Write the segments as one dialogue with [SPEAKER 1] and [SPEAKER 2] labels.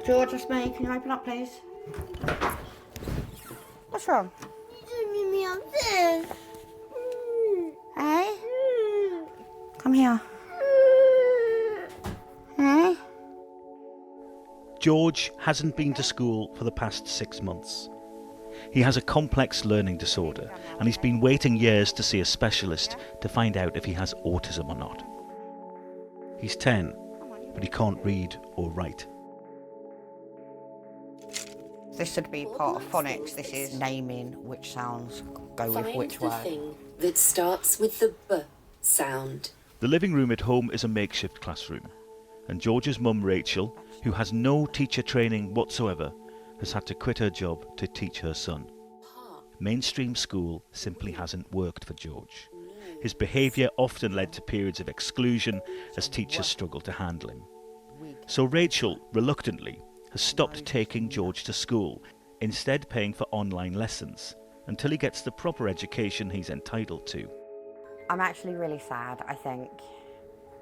[SPEAKER 1] George, it's me. Can you open up, please? What's wrong?
[SPEAKER 2] Me upstairs.
[SPEAKER 1] Hey? Come here. Hey?
[SPEAKER 3] George hasn't been to school for the past 6 months. He has a complex learning disorder and he's been waiting years to see a specialist to find out if he has autism or not. He's 10, but he can't read or write.
[SPEAKER 1] This should be part of phonics. This is naming which sounds go with which word.
[SPEAKER 4] Find the thing that starts with the B sound.
[SPEAKER 3] The living room at home is a makeshift classroom, and George's mum Rachel, who has no teacher training whatsoever, has had to quit her job to teach her son. Mainstream school simply hasn't worked for George. His behaviour often led to periods of exclusion as teachers struggled to handle him. So Rachel, reluctantly, has stopped taking George to school, instead paying for online lessons, until he gets the proper education he's entitled to.
[SPEAKER 1] I'm actually really sad, I think,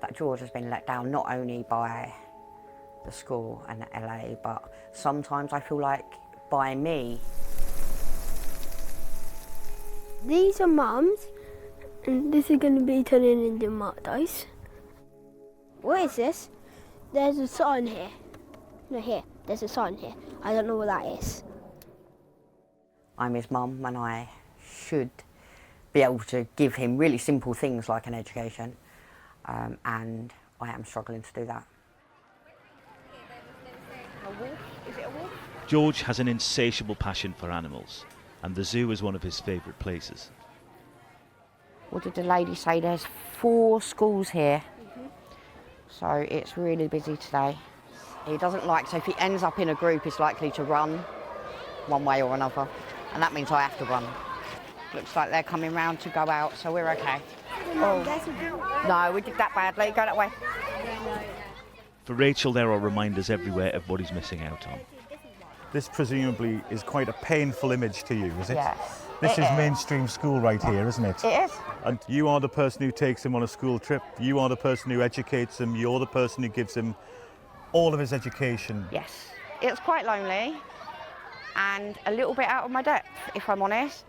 [SPEAKER 1] that George has been let down, not only by the school and the LA, but sometimes I feel like by me.
[SPEAKER 2] These are mums, and this is going to be turning into Marty's. What is this? There's a sign here. No, here. There's a sign here. I don't know what that is.
[SPEAKER 1] I'm his mum and I should be able to give him really simple things like an education, and I am struggling to do that.
[SPEAKER 3] George has an insatiable passion for animals, and the zoo is one of his favourite places.
[SPEAKER 1] What did the lady say? There's 4 schools here, so it's really busy today. He doesn't like, so if he ends up in a group, he's likely to run one way or another, and that means I have to run. Looks like they're coming round to go out, so we're okay. Oh. No, we did that badly. Go that way.
[SPEAKER 3] For Rachel, there are reminders everywhere of what he's missing out on.
[SPEAKER 5] This presumably is quite a painful image to you, is it?
[SPEAKER 1] Yes.
[SPEAKER 5] This is
[SPEAKER 1] is.
[SPEAKER 5] mainstream school right here, isn't it?
[SPEAKER 1] It is.
[SPEAKER 5] And you are the person who takes him on a school trip, you are the person who educates him, you're the person who gives him all of his education.
[SPEAKER 1] Yes. It's quite lonely and a little bit out of my depth, if I'm honest.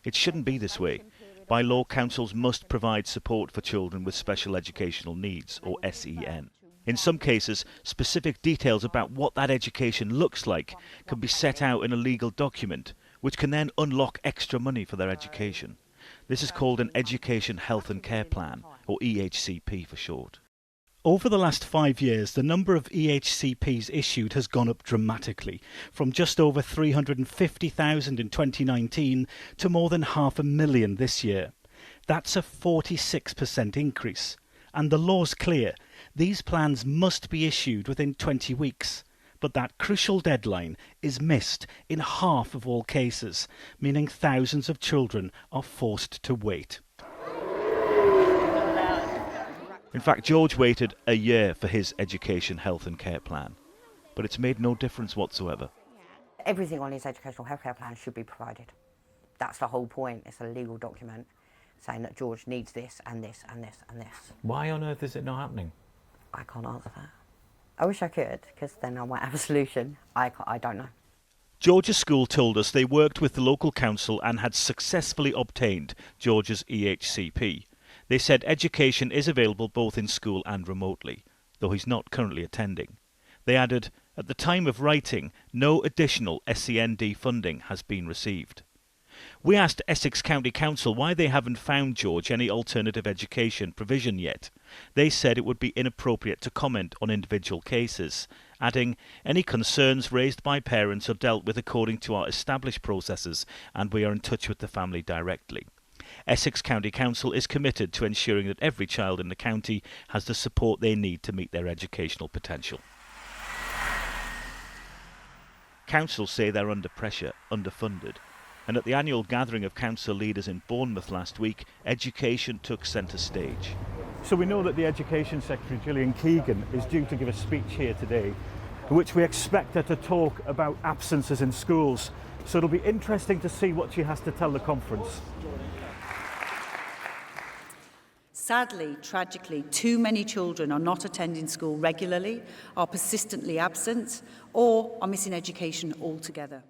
[SPEAKER 3] It shouldn't be this way. By law, councils must provide support for children with special educational needs, or SEN. In some cases, specific details about what that education looks like can be set out in a legal document, which can then unlock extra money for their education. This is called an Education Health and Care Plan, or EHCP for short. Over the last 5 years, the number of EHCPs issued has gone up dramatically, from just over 350,000 in 2019 to more than 500,000 this year. That's a 46% increase. And the law's clear. These plans must be issued within 20 weeks. But that crucial deadline is missed in half of all cases, meaning thousands of children are forced to wait. In fact, George waited a year for his Education Health and Care Plan, but it's made no difference whatsoever.
[SPEAKER 1] Everything on his educational healthcare plan should be provided. That's the whole point. It's a legal document saying that George needs this and this and this and this.
[SPEAKER 6] Why on earth is it not happening?
[SPEAKER 1] I can't answer that. I wish I could, because then I might have a solution. I don't know.
[SPEAKER 3] George's school told us they worked with the local council and had successfully obtained George's EHCP. They said education is available both in school and remotely, though he's not currently attending. They added, at the time of writing, no additional SEND funding has been received. We asked Essex County Council why they haven't found George any alternative education provision yet. They said it would be inappropriate to comment on individual cases, adding, any concerns raised by parents are dealt with according to our established processes and we are in touch with the family directly. Essex County Council is committed to ensuring that every child in the county has the support they need to meet their educational potential. Councils say they're under pressure, underfunded, and at the annual gathering of council leaders in Bournemouth last week, education took centre stage.
[SPEAKER 5] So we know that the Education Secretary Gillian Keegan is due to give a speech here today, in which we expect her to talk about absences in schools. So it'll be interesting to see what she has to tell the conference.
[SPEAKER 6] Sadly, tragically, too many children are not attending school regularly, are persistently absent, or are missing education altogether.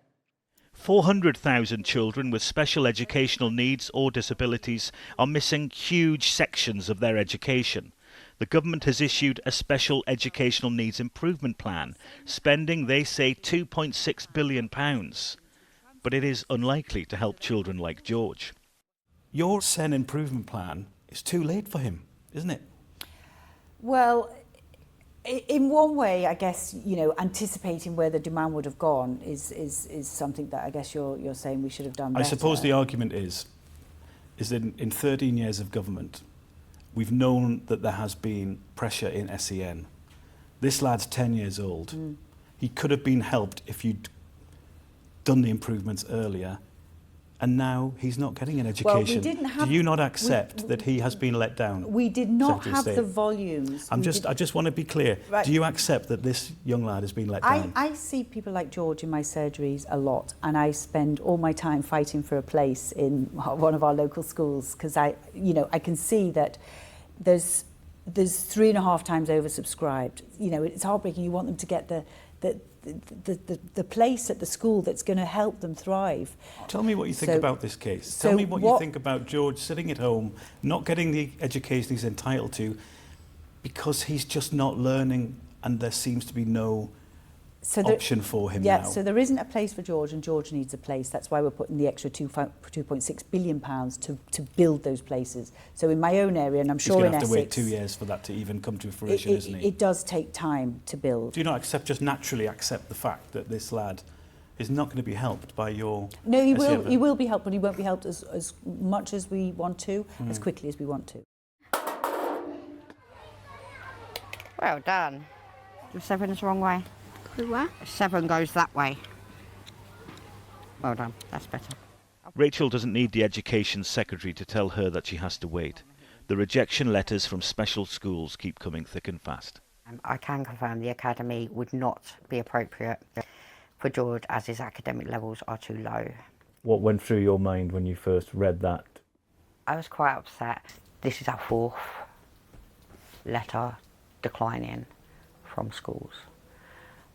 [SPEAKER 3] 400,000 children with special educational needs or disabilities are missing huge sections of their education. The government has issued a special educational needs improvement plan, spending, they say, £2.6 billion. But it is unlikely to help children like George.
[SPEAKER 5] Your SEN improvement plan is too late for him, isn't it?
[SPEAKER 6] Well, in one way, I guess, you know, anticipating where the demand would have gone is something that I guess you're saying we should have done better.
[SPEAKER 5] I suppose the argument is that in 13 years of government, we've known that there has been pressure in SEN. This lad's 10 years old. He could have been helped if you'd done the improvements earlier, and now he's not getting an education.
[SPEAKER 6] Well, we didn't have,
[SPEAKER 5] do you not accept that he has been let down?
[SPEAKER 6] We did not
[SPEAKER 5] Secretary of
[SPEAKER 6] have
[SPEAKER 5] State?
[SPEAKER 6] the volumes.
[SPEAKER 5] I just want to be clear.
[SPEAKER 6] Right.
[SPEAKER 5] Do you accept that this young lad has been let down?
[SPEAKER 6] I see people like George in my surgeries a lot, and I spend all my time fighting for a place in one of our local schools, because I can see that there's 3.5 times oversubscribed. You know, it's heartbreaking. You want them to get the place at the school that's going to help them thrive.
[SPEAKER 5] Tell me what you think about this case. Tell me what you think about George sitting at home, not getting the education he's entitled to, because he's just not learning, and there seems to be no option for him now.
[SPEAKER 6] Yeah, so there isn't a place for George, and George needs a place. That's why we're putting the extra £2.6 billion to build those places. So in my own area, and I'm sure in Essex...
[SPEAKER 5] He's going to have to wait 2 years for that to even come to fruition, isn't he?
[SPEAKER 6] It does take time to build.
[SPEAKER 5] Do you not just naturally accept the fact that this lad is not going to be helped by your...
[SPEAKER 6] No, he will be helped, but he won't be helped as much as we want to, as quickly as we want to.
[SPEAKER 1] Well done. The 7 is the wrong way.
[SPEAKER 2] Where?
[SPEAKER 1] 7 goes that way. Well done, that's better.
[SPEAKER 3] Rachel doesn't need the Education Secretary to tell her that she has to wait. The rejection letters from special schools keep coming thick and fast.
[SPEAKER 1] I can confirm the academy would not be appropriate for George, as his academic levels are too low.
[SPEAKER 5] What went through your mind when you first read that?
[SPEAKER 1] I was quite upset. This is our 4th letter declining from schools.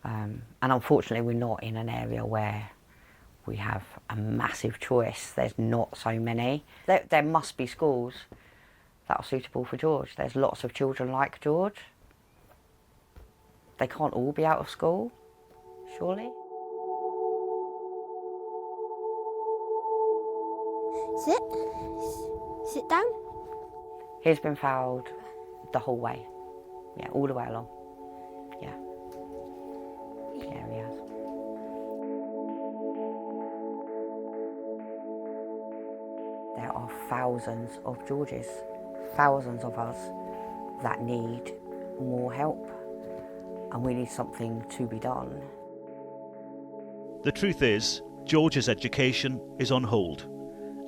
[SPEAKER 1] And unfortunately, we're not in an area where we have a massive choice. There's not so many. There must be schools that are suitable for George. There's lots of children like George. They can't all be out of school, surely.
[SPEAKER 2] Sit down.
[SPEAKER 1] He's been fouled the whole way. Yeah, all the way along. Yeah. Yeah, he has. There are thousands of Georges, thousands of us that need more help, and we need something to be done.
[SPEAKER 3] The truth is, George's education is on hold,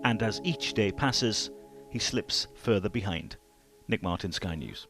[SPEAKER 3] and as each day passes, he slips further behind. Nick Martin, Sky News.